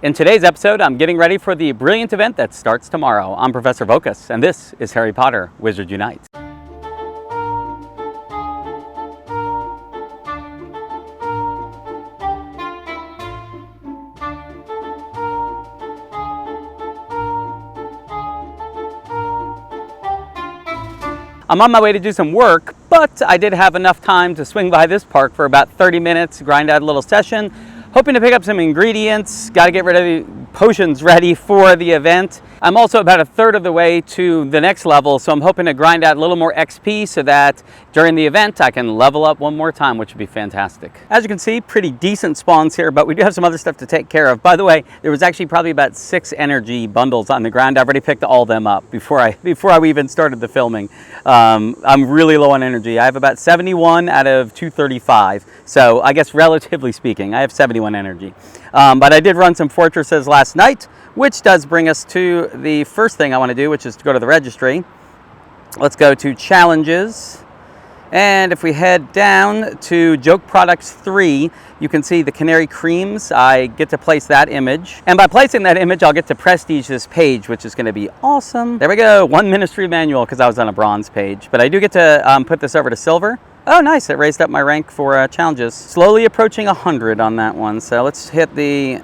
In today's episode, I'm getting ready for the brilliant event that starts tomorrow. I'm Professorvoqas, and this is Harry Potter Wizard Unite. I'm on my way to do some work, but I did have enough time to swing by this park for about 30 minutes, grind out a little session, hoping to pick up some ingredients, got to get rid of the potions ready for the event. I'm also about a third of the way to the next level, so I'm hoping to grind out a little more XP so that during the event I can level up one more time, which would be fantastic. As you can see, pretty decent spawns here, but we do have some other stuff to take care of. By the way, there was actually probably about 6 energy bundles on the ground. I've already picked all them up before I even started the filming. I'm really low on energy. I have about 71 out of 235, so I guess relatively speaking, I have 71 energy. But I did run some fortresses last night, which does bring us to the first thing I want to do, which is to go to the registry. Let's go to challenges. And if we head down to Joke Products 3, you can see the Canary Creams. I get to place that image. And by placing that image, I'll get to prestige this page, which is going to be awesome. There we go, 1 ministry manual, because I was on a bronze page. But I do get to put this over to silver. Oh, nice, it raised up my rank for challenges. Slowly approaching 100 on that one. So let's hit the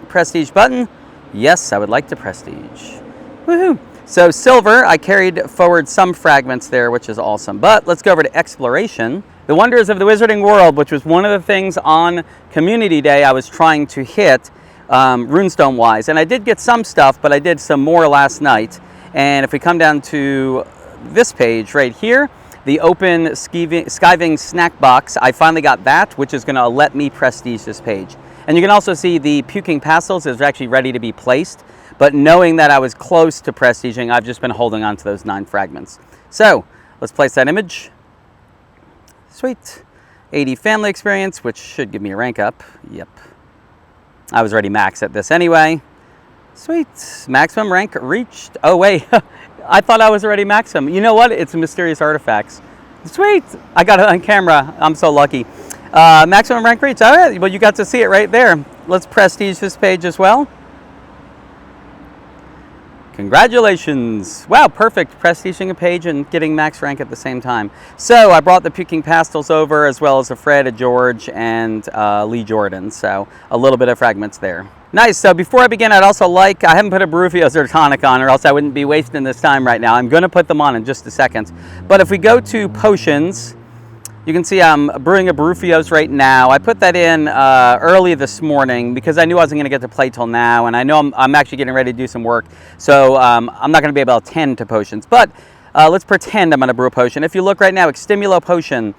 prestige button. Yes, I would like to prestige. Woohoo! So silver, I carried forward some fragments there, which is awesome. But let's go over to exploration. The wonders of the wizarding world, which was one of the things on Community Day I was trying to hit runestone-wise. And I did get some stuff, but I did some more last night. And if we come down to this page right here, the open skiving snack box, I finally got that, which is going to let me prestige this page. And you can also see the puking pastels is actually ready to be placed. But knowing that I was close to prestiging, I've just been holding on to those 9 fragments. So let's place that image. Sweet. 80 family experience, which should give me a rank up. Yep. I was already max at this anyway. Sweet. Maximum rank reached. Oh, wait. I thought I was already maximum. You know what? It's mysterious artifacts. Sweet. I got it on camera. I'm so lucky. Maximum rank reached. All right. Well, you got to see it right there. Let's prestige this page as well. Congratulations. Wow, perfect. Prestiging a page and getting max rank at the same time. So I brought the puking pastels over, as well as a Fred, a George, and Lee Jordan. So a little bit of fragments there. Nice. So before I begin, I'd also I haven't put a Baruffios or tonic on, or else I wouldn't be wasting this time right now. I'm going to put them on in just a second. But if we go to potions, you can see I'm brewing a Baruffios right now. I put that in early this morning because I knew I wasn't going to get to play till now, and I know I'm actually getting ready to do some work, so I'm not going to be able to tend to potions. But let's pretend I'm going to brew a potion. If you look right now, Extimulo Potion,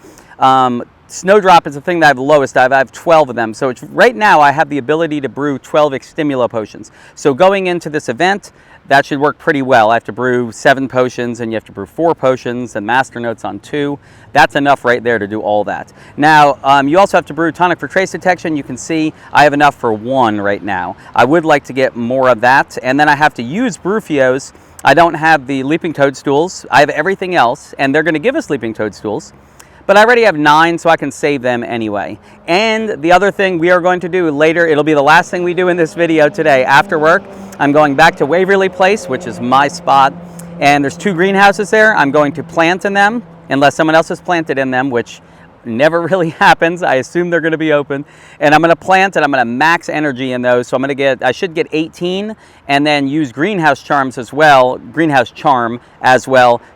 Snowdrop is the thing that I have the lowest. I have 12 of them. So right now I have the ability to brew 12 Extimulo Potions. So going into this event, that should work pretty well. I have to brew 7 potions, and you have to brew 4 potions, and master notes on 2. That's enough right there to do all that. Now, you also have to brew tonic for trace detection. You can see I have enough for 1 right now. I would like to get more of that, and then I have to use Baruffios. I don't have the leaping toadstools. I have everything else, and they're going to give us leaping toadstools. But I already have 9, so I can save them anyway. And the other thing we are going to do later, it'll be the last thing we do in this video today. After work, I'm going back to Waverly Place, which is my spot. And there's 2 greenhouses there. I'm going to plant in them, unless someone else has planted in them, which never really happens. I assume they're going to be open. And I'm going to plant, and I'm going to max energy in those. So I should get 18, and then use greenhouse charm as well,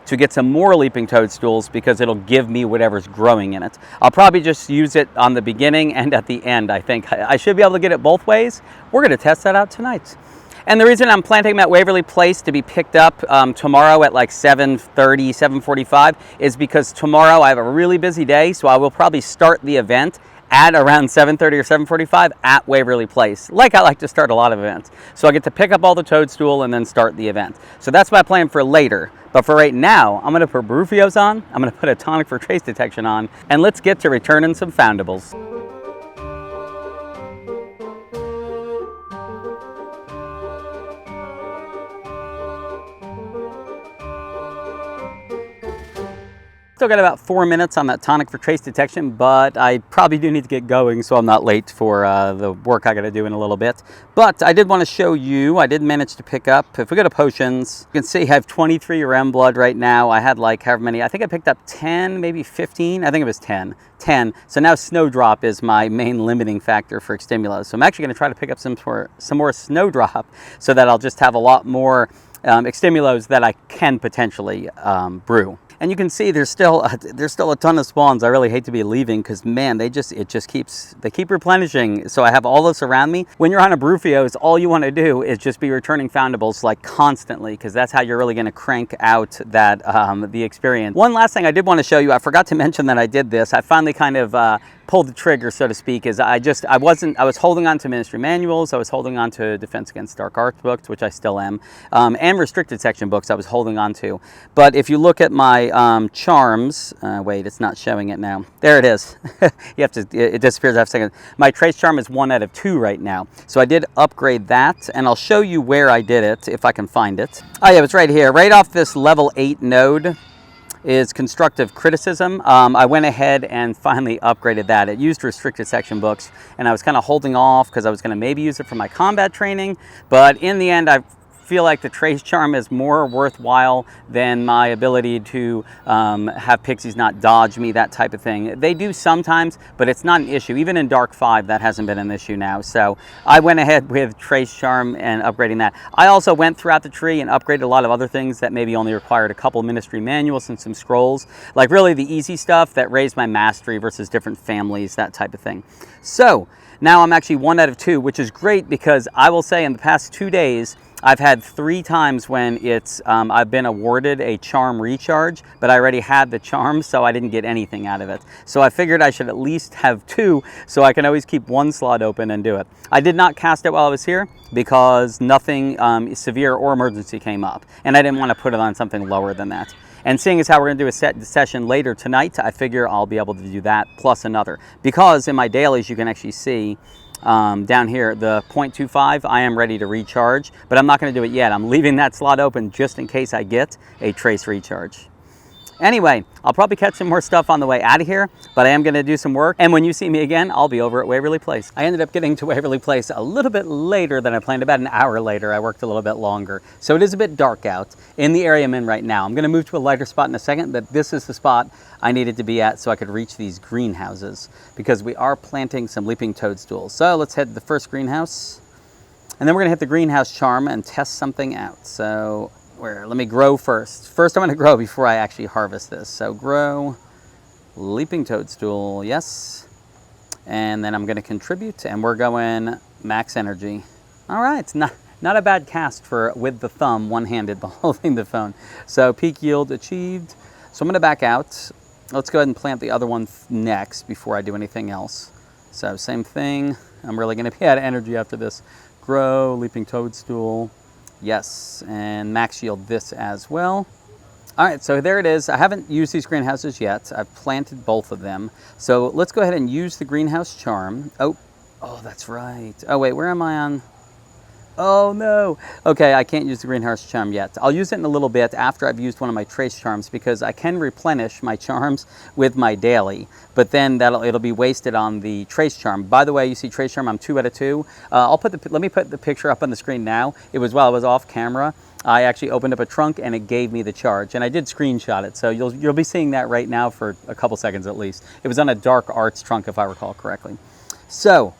to get some more leaping toadstools, because it'll give me whatever's growing in it. I'll probably just use it on the beginning and at the end, I think. I should be able to get it both ways. We're going to test that out tonight. And the reason I'm planting them at Waverly Place to be picked up tomorrow at like 7:30, 7:45 is because tomorrow I have a really busy day, so I will probably start the event at around 7:30 or 7:45 at Waverly Place, like I like to start a lot of events. So I get to pick up all the toadstool and then start the event. So that's my plan for later. But for right now, I'm going to put Baruffios on, I'm going to put a tonic for trace detection on, and let's get to returning some foundables. still got about 4 minutes on that tonic for trace detection, but I probably do need to get going so I'm not late for the work I got to do in a little bit. But I did want to show you, I did manage to pick up, if we go to potions, you can see I have 23 REM blood right now. I had like however many, I think I picked up 10, maybe 15, I think it was 10. So now Snowdrop is my main limiting factor for Extimulos. So I'm actually going to try to pick up some more Snowdrop so that I'll just have a lot more Extimulos that I can potentially brew. And you can see there's still a ton of spawns. I really hate to be leaving because, man, they keep replenishing. So I have all this around me. When you're on a Brewfios, all you want to do is just be returning foundables like constantly, because that's how you're really going to crank out that the experience. One last thing I did want to show you, I forgot to mention that I did this. I finally kind of pulled the trigger, so to speak, is I was holding on to ministry manuals, I was holding on to Defense Against Dark Arts books, which I still am, and restricted section books I was holding on to. But if you look at my charms, wait, it's not showing it now. There it is. You have to, it disappears after a second. My trace charm is 1 out of 2 right now. So I did upgrade that, and I'll show you where I did it, if I can find it. Oh yeah, it's right here, right off this level 8 node. Is constructive criticism. I went ahead and finally upgraded that. It used restricted section books, and I was kind of holding off because I was going to maybe use it for my combat training, but in the end I feel like the trace charm is more worthwhile than my ability to have pixies not dodge me, that type of thing. They do sometimes, but it's not an issue. Even in Dark 5, that hasn't been an issue now. So I went ahead with trace charm and upgrading that. I also went throughout the tree and upgraded a lot of other things that maybe only required a couple ministry manuals and some scrolls. Like really the easy stuff that raised my mastery versus different families, that type of thing. So now I'm actually 1 out of 2, which is great because I will say in the past 2 days, I've had 3 times when I've been awarded a charm recharge, but I already had the charm, so I didn't get anything out of it. So I figured I should at least have 2, so I can always keep 1 slot open and do it. I did not cast it while I was here because nothing severe or emergency came up, and I didn't want to put it on something lower than that. And seeing as how we're going to do a session later tonight, I figure I'll be able to do that plus another. Because in my dailies, you can actually see down here, the 0.25, I am ready to recharge, but I'm not going to do it yet. I'm leaving that slot open just in case I get a trace recharge. Anyway, I'll probably catch some more stuff on the way out of here, but I am going to do some work. And when you see me again, I'll be over at Waverly Place. I ended up getting to Waverly Place a little bit later than I planned, about an hour later. I worked a little bit longer. So it is a bit dark out in the area I'm in right now. I'm going to move to a lighter spot in a second, but this is the spot I needed to be at so I could reach these greenhouses because we are planting some leaping toadstools. So let's head to the first greenhouse. And then we're going to hit the greenhouse charm and test something out. So let me grow first. First I'm going to grow before I actually harvest this. So grow, leaping toadstool, yes. And then I'm going to contribute, and we're going max energy. All right, not a bad cast for with the thumb, one-handed, holding the phone. So peak yield achieved. So I'm going to back out. Let's go ahead and plant the other one next before I do anything else. So same thing. I'm really going to be out of energy after this. Grow, leaping toadstool. Yes, and max yield this as well. All right, so there it is. I haven't used these greenhouses yet. I've planted both of them. So let's go ahead and use the greenhouse charm. Oh, that's right. Oh, wait, where am I on? Oh, no. Okay, I can't use the greenhouse charm yet. I'll use it in a little bit after I've used one of my trace charms because I can replenish my charms with my daily, but then it'll be wasted on the trace charm. By the way, you see trace charm, I'm 2 out of 2. Let me put the picture up on the screen now. It was while I was off camera. I actually opened up a trunk and it gave me the charge, and I did screenshot it, so you'll be seeing that right now for a couple seconds at least. It was on a Dark Arts trunk if I recall correctly. So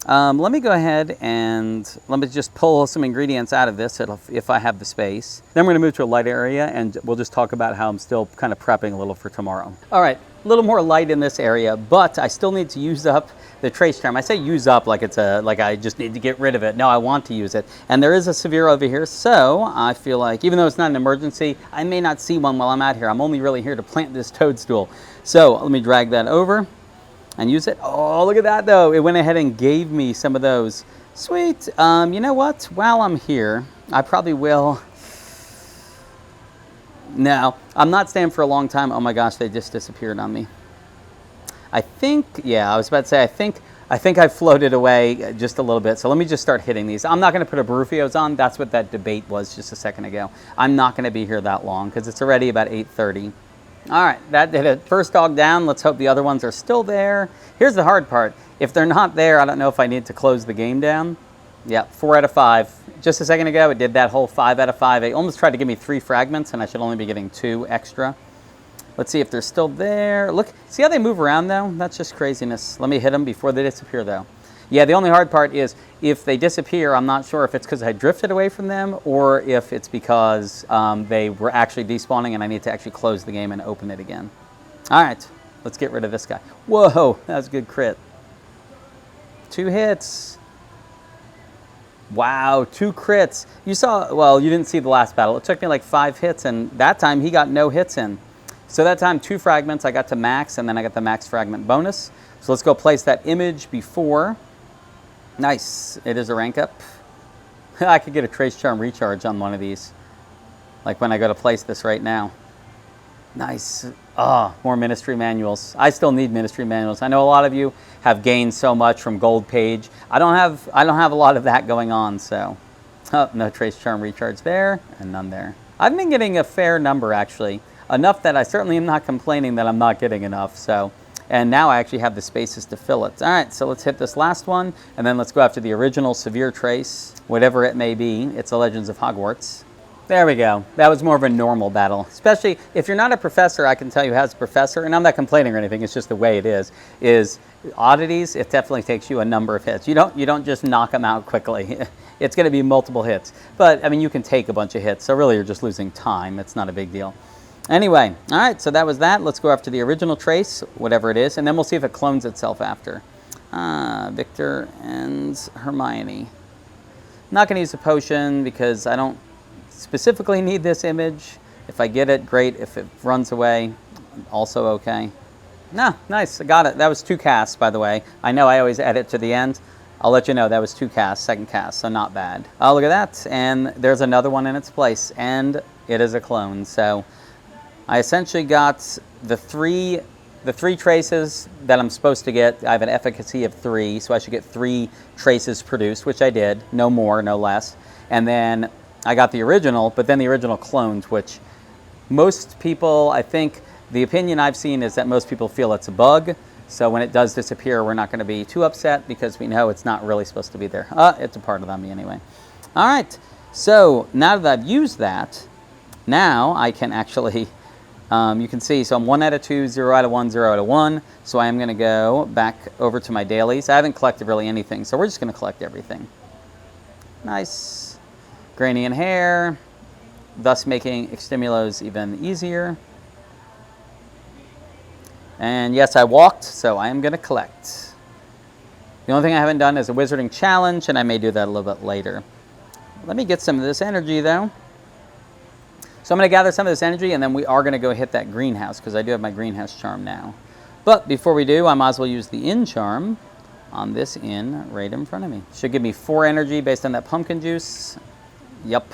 let me go ahead and let me just pull some ingredients out of this if I have the space. Then we're going to move to a light area and we'll just talk about how I'm still kind of prepping a little for tomorrow. All right, a little more light in this area, but I still need to use up the trace charm. I say use up like I just need to get rid of it. No, I want to use it. And there is a severe over here, so I feel like even though it's not an emergency, I may not see one while I'm out here. I'm only really here to plant this toadstool. So let me drag that over and use it. Oh, look at that though. It went ahead and gave me some of those. Sweet. You know what? While I'm here, I probably will. No, I'm not staying for a long time. Oh my gosh, they just disappeared on me. I think, yeah, I was about to say, I think I floated away just a little bit. So let me just start hitting these. I'm not going to put a Brewfios on. That's what that debate was just a second ago. I'm not going to be here that long because it's already about 8:30. All right, that did it. First dog down. Let's hope the other ones are still there. Here's the hard part. If they're not there, I don't know if I need to close the game down. Yeah, 4 out of 5. Just a second ago, it did that whole 5 out of 5. It almost tried to give me 3 fragments, and I should only be getting 2 extra. Let's see if they're still there. Look, see how they move around, though? That's just craziness. Let me hit them before they disappear, though. Yeah, the only hard part is if they disappear, I'm not sure if it's because I drifted away from them or if it's because they were actually despawning and I need to actually close the game and open it again. All right, let's get rid of this guy. Whoa, that was a good crit. 2 hits. Wow, 2 crits. You saw, well, you didn't see the last battle. It took me like 5 hits, and that time he got no hits in. So that time, 2 fragments, I got to max, and then I got the max fragment bonus. So let's go place that image before. Nice, it is a rank up. I could get a Trace Charm recharge on one of these, like when I go to place this right now. Nice. Oh, more ministry manuals. I still need ministry manuals. I know a lot of you have gained so much from Gold Page. I don't have a lot of that going on, so. Oh, no Trace Charm recharge there, and none there. I've been getting a fair number, actually. Enough that I certainly am not complaining that I'm not getting enough, so. And now I actually have the spaces to fill it. All right, so let's hit this last one, and then let's go after the original Severe Trace, whatever it may be. It's the Legends of Hogwarts. There we go. That was more of a normal battle. Especially if you're not a professor, I can tell you as a professor, and I'm not complaining or anything, it's just the way it is oddities, it definitely takes you a number of hits. You don't just knock them out quickly. It's going to be multiple hits. But, I mean, you can take a bunch of hits, so really you're just losing time. It's not a big deal. Anyway, all right, so that was that. Let's go after the original Trace, whatever it is, and then we'll see if it clones itself after. Victor and Hermione. I'm not going to use a potion because I don't specifically need this image. If I get it, great. If it runs away, also okay. No, nice, I got it. That was 2 casts, by the way. I know I always add it to the end. I'll let you know that was 2 casts, second cast, so not bad. Oh, look at that, and there's another one in its place, and it is a clone, so I essentially got the three traces that I'm supposed to get. I have an efficacy of 3, so I should get 3 traces produced, which I did. No more, no less. And then I got the original, but then the original clones, which most people, I think, the opinion I've seen is that most people feel it's a bug. So when it does disappear, we're not going to be too upset because we know it's not really supposed to be there. It's a part of me anyway. All right, so now that I've used that, now I can actually... you can see, so I'm 1 out of 2, 0 out of 1, 0 out of 1. So I am going to go back over to my dailies. I haven't collected really anything, so we're just going to collect everything. Nice. Grainy in hair, thus making Extimulos even easier. And yes, I walked, so I am going to collect. The only thing I haven't done is a Wizarding Challenge, and I may do that a little bit later. Let me get some of this energy, though. So I'm going to gather some of this energy, and then we are going to go hit that greenhouse, because I do have my greenhouse charm now. But before we do, I might as well use the inn charm on this inn right in front of me. Should give me 4 energy based on that pumpkin juice. Yup.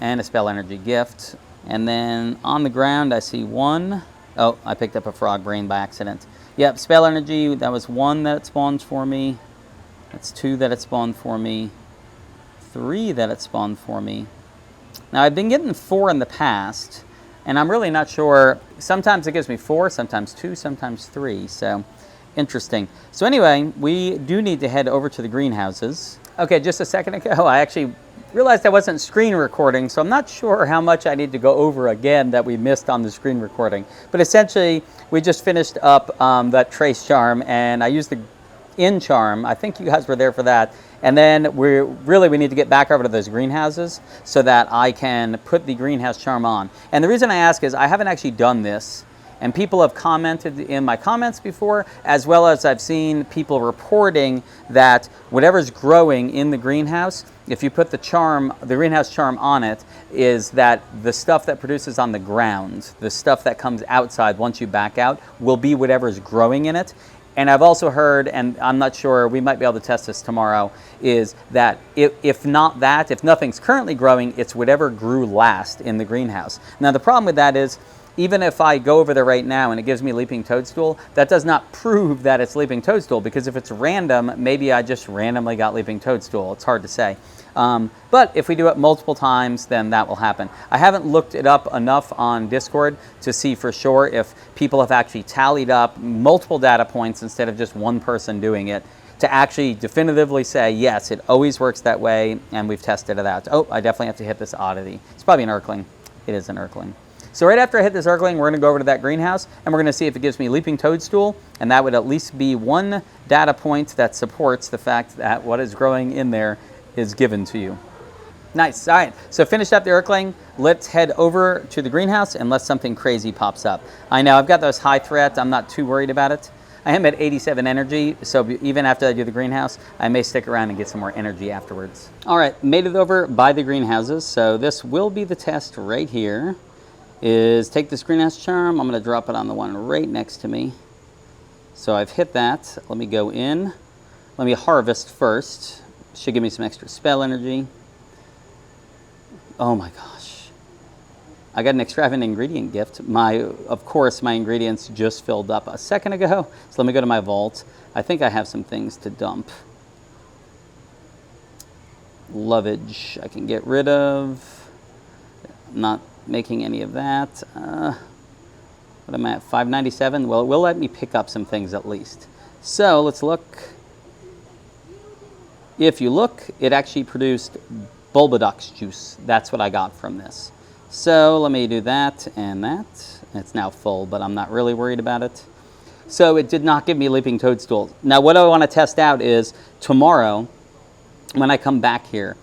And a spell energy gift. And then on the ground, I see 1. Oh, I picked up a frog brain by accident. Yep, spell energy, that was 1 that it spawns for me. That's 2 that it spawned for me. 3 that it spawned for me. Now, I've been getting 4 in the past, and I'm really not sure. Sometimes it gives me 4, sometimes 2, sometimes 3, so interesting. So anyway, we do need to head over to the greenhouses. Okay, just a second ago, I actually realized I wasn't screen recording, so I'm not sure how much I need to go over again that we missed on the screen recording. But essentially, we just finished up that Trace Charm, and I used the inn charm. I think you guys were there for that. And then we need to get back over to those greenhouses so that I can put the greenhouse charm on. And the reason I ask is I haven't actually done this, and people have commented in my comments before, as well as I've seen people reporting that whatever's growing in the greenhouse, if you put the greenhouse charm on it, is that the stuff that produces on the ground, the stuff that comes outside once you back out, will be whatever's growing in it. And I've also heard, and I'm not sure, we might be able to test this tomorrow, is that if nothing's currently growing, it's whatever grew last in the greenhouse. Now, the problem with that is, even if I go over there right now and it gives me Leaping Toadstool, that does not prove that it's Leaping Toadstool, because if it's random, maybe I just randomly got Leaping Toadstool. It's hard to say. But if we do it multiple times, then that will happen. I haven't looked it up enough on Discord to see for sure if people have actually tallied up multiple data points instead of just one person doing it to actually definitively say, yes, it always works that way, and we've tested it out. Oh, I definitely have to hit this oddity. It's probably an Urkling. It is an Urkling. So right after I hit this Urkling, we're going to go over to that greenhouse, and we're going to see if it gives me Leaping Toadstool, and that would at least be one data point that supports the fact that what is growing in there is given to you. Nice. All right. So finished up the Urkling. Let's head over to the greenhouse unless something crazy pops up. I know I've got those high threats. I'm not too worried about it. I am at 87 energy, so even after I do the greenhouse, I may stick around and get some more energy afterwards. All right, made it over by the greenhouses, so this will be the test right here, is take this greenhouse charm. I'm going to drop it on the one right next to me. So I've hit that. Let me go in. Let me harvest first. Should give me some extra spell energy. Oh my gosh. I got an extravagant ingredient gift. Of course, my ingredients just filled up a second ago. So let me go to my vault. I think I have some things to dump. Lovage I can get rid of. Not making any of that. What am I at, 597? Well, it will let me pick up some things at least. So let's look. If you look, it actually produced Bulbadox juice. That's what I got from this. So let me do that and that. It's now full, but I'm not really worried about it. So it did not give me Leaping Toadstool. Now what I want to test out is tomorrow, when I come back here,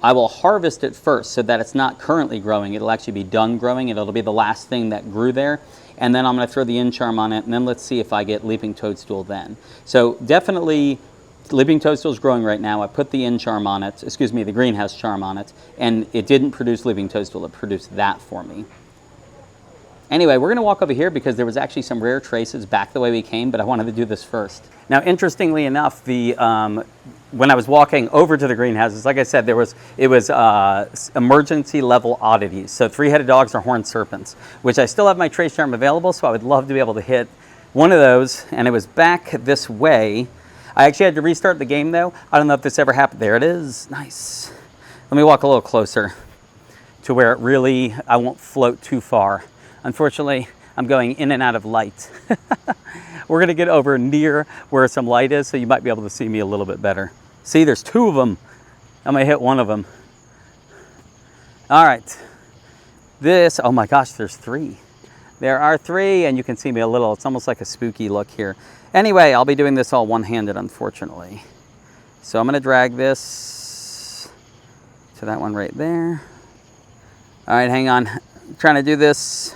I will harvest it first so that it's not currently growing. It'll actually be done growing and it'll be the last thing that grew there. And then I'm going to throw the Incharm on it, and then let's see if I get Leaping Toadstool then. So definitely Leaping Toadstool is growing right now. I put the Incharm on it, excuse me, the greenhouse charm on it, and it didn't produce Leaping Toadstool. It produced that for me. Anyway, we're going to walk over here because there was actually some rare traces back the way we came, but I wanted to do this first. Now, interestingly enough, when I was walking over to the greenhouses, like I said, it was emergency level oddities. So three-headed dogs or horned serpents, which I still have my trace charm available, so I would love to be able to hit one of those, and it was back this way. I actually had to restart the game though. I don't know if this ever happened. There it is. Nice. Let me walk a little closer to where I won't float too far. Unfortunately, I'm going in and out of light. We're going to get over near where some light is, so you might be able to see me a little bit better. See, there's two of them. I'm going to hit one of them. All right. Oh my gosh, there's three. There are three, and you can see me a little. It's almost like a spooky look here. Anyway, I'll be doing this all one-handed, unfortunately. So I'm going to drag this to that one right there. All right, hang on. I'm trying to do this.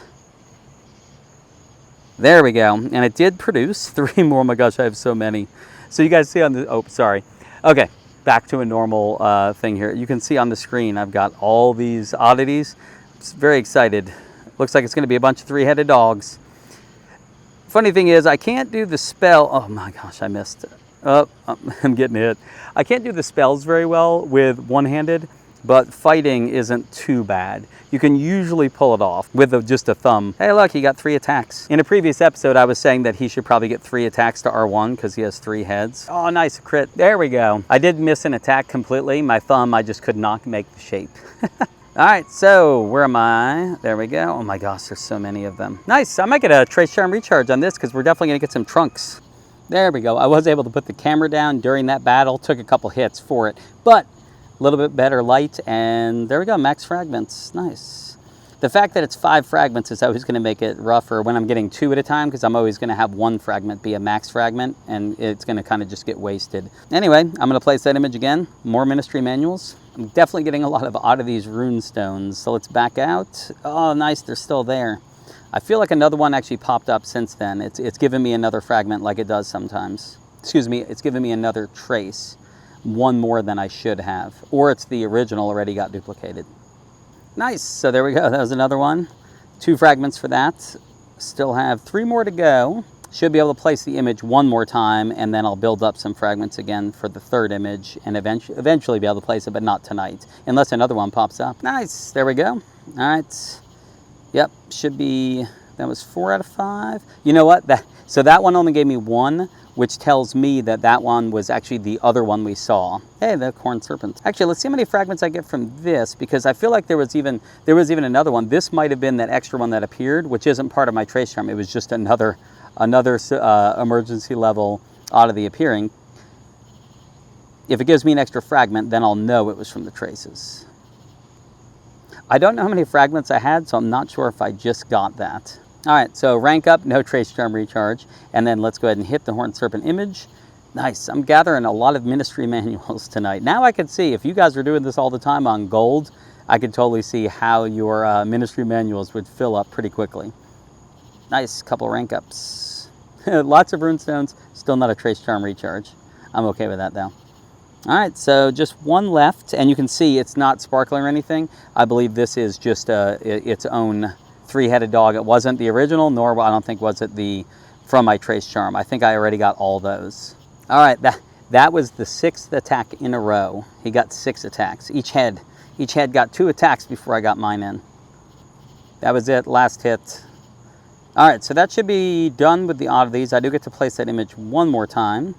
There we go. And it did produce three more. Oh my gosh, I have so many. So you guys see on the, oh, sorry. Okay, back to a normal thing here. You can see on the screen, I've got all these oddities. I'm very excited. Looks like it's going to be a bunch of three-headed dogs. Funny thing is, I can't do the spell. Oh my gosh, I missed it. Oh, I'm getting hit. I can't do the spells very well with one-handed, but fighting isn't too bad. You can usually pull it off with just a thumb. Hey, look, he got 3 attacks. In a previous episode, I was saying that he should probably get 3 attacks to R1 because he has 3 heads. Oh, nice, crit. There we go. I did miss an attack completely. My thumb, I just could not make the shape. All right, so where am I? There we go. Oh my gosh, there's so many of them. Nice, I might get a Trace Charm recharge on this because we're definitely gonna get some trunks. There we go. I was able to put the camera down during that battle, took a couple hits for it, but a little bit better light, and there we go, max fragments, nice. The fact that it's 5 fragments is always gonna make it rougher when I'm getting 2 at a time because I'm always gonna have 1 fragment be a max fragment and it's gonna kind of just get wasted. Anyway, I'm gonna place that image again, more ministry manuals. I'm definitely getting a lot of oddities rune stones, so let's back out. Oh, nice, they're still there. I feel like another one actually popped up since then. It's given me another fragment like it does sometimes. Excuse me, it's given me another trace. 1 more than I should have. Or it's the original already got duplicated. Nice, so there we go, that was another one. 2 fragments for that. Still have 3 more to go. Should be able to place the image 1 more time, and then I'll build up some fragments again for the 3rd image, and eventually be able to place it, but not tonight, unless another one pops up. Nice, there we go. All right. Yep, should be That was 4 out of 5. You know what? So that one only gave me 1, which tells me that that one was actually the other one we saw. Hey, the corn serpent. Actually, let's see how many fragments I get from this, because I feel like there was even another one. This might have been that extra one that appeared, which isn't part of my trace charm. It was just another emergency level oddity appearing. If it gives me an extra fragment, then I'll know it was from the traces. I don't know how many fragments I had, so I'm not sure if I just got that. All right, so rank up, no trace charm recharge, and then let's go ahead and hit the horned serpent image. Nice, I'm gathering a lot of ministry manuals tonight. Now I can see, if you guys were doing this all the time on gold, I could totally see how your ministry manuals would fill up pretty quickly. Nice, couple rank ups. Lots of runestones, still not a trace charm recharge. I'm okay with that though. All right, so just one left, and you can see it's not sparkling or anything. I believe this is just its own 3-headed dog. It wasn't the original, nor I don't think was it from my trace charm. I think I already got all those. All right, that was the 6th attack in a row. He got 6 attacks. Each head got 2 attacks before I got mine in. That was it, last hit. All right, so that should be done with the oddities. I do get to place that image one more time,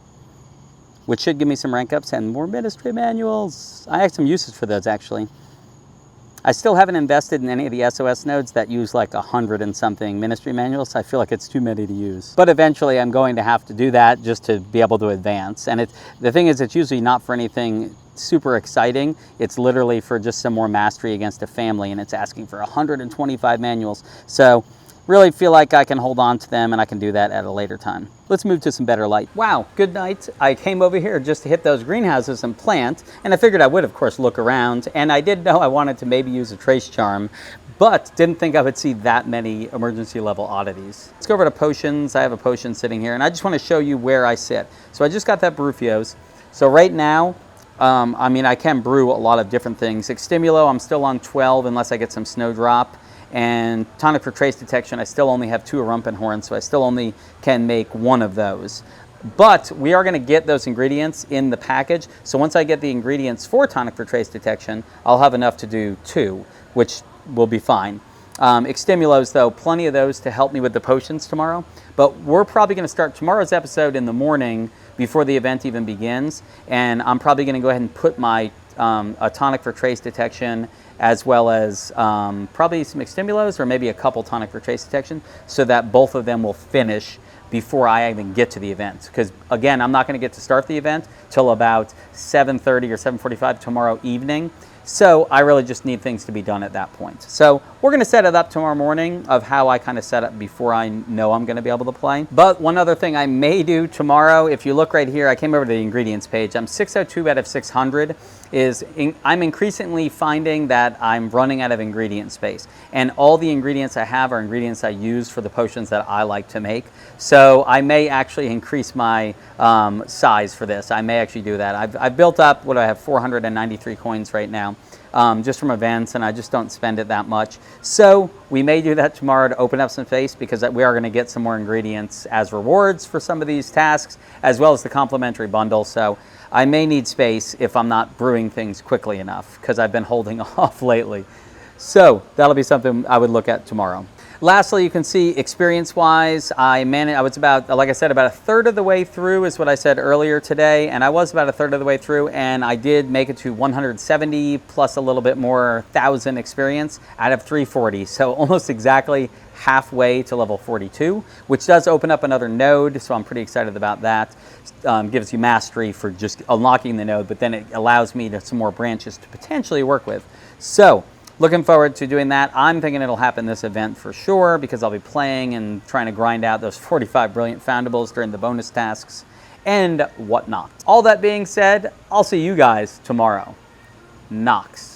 which should give me some rank ups and more ministry manuals. I have some uses for those, actually. I still haven't invested in any of the SOS nodes that use like 100 and something ministry manuals. I feel like it's too many to use. But eventually I'm going to have to do that just to be able to advance. And the thing is, it's usually not for anything super exciting. It's literally for just some more mastery against a family, and it's asking for 125 manuals. So really feel like I can hold on to them, and I can do that at a later time. Let's move to some better light. Wow, good night. I came over here just to hit those greenhouses and plant, and I figured I would, of course, look around, and I did know I wanted to maybe use a trace charm, but didn't think I would see that many emergency level oddities. Let's go over to potions. I have a potion sitting here, and I just want to show you where I sit. So I just got that Brufios. So right now, I mean, I can brew a lot of different things. Extimulo, I'm still on 12 unless I get some snowdrop. And tonic for trace detection, I still only have 2 Rumpenhorn, so I still only can make 1 of those. But we are going to get those ingredients in the package. So once I get the ingredients for tonic for trace detection, I'll have enough to do 2, which will be fine. Extimulos, though, plenty of those to help me with the potions tomorrow. But we're probably going to start tomorrow's episode in the morning before the event even begins. And I'm probably going to go ahead and put my a tonic for trace detection, as well as probably some extimulos or maybe a couple tonic for trace detection, so that both of them will finish before I even get to the event. Because again, I'm not going to get to start the event till about 7:30 or 7:45 tomorrow evening. So I really just need things to be done at that point. So we're going to set it up tomorrow morning of how I kind of set up before I know I'm going to be able to play. But one other thing I may do tomorrow, if you look right here, I came over to the ingredients page. I'm 602 out of 600. I'm increasingly finding that I'm running out of ingredient space. And all the ingredients I have are ingredients I use for the potions that I like to make. So I may actually increase my size for this. I may actually do that. I've built up, what do I have, 493 coins right now. Just from events, and I just don't spend it that much. So we may do that tomorrow to open up some space, because we are going to get some more ingredients as rewards for some of these tasks, as well as the complimentary bundle. So I may need space if I'm not brewing things quickly enough, because I've been holding off lately. So that'll be something I would look at tomorrow. Lastly, you can see experience-wise, I was about, like I said, about a third of the way through is what I said earlier today, and I was about a third of the way through, and I did make it to 170 plus a little bit more 1,000 experience out of 340, so almost exactly halfway to level 42, which does open up another node, so I'm pretty excited about that. Gives you mastery for just unlocking the node, but then it allows me to some more branches to potentially work with. So looking forward to doing that. I'm thinking it'll happen this event for sure, because I'll be playing and trying to grind out those 45 brilliant foundables during the bonus tasks and whatnot. All that being said, I'll see you guys tomorrow. Nox.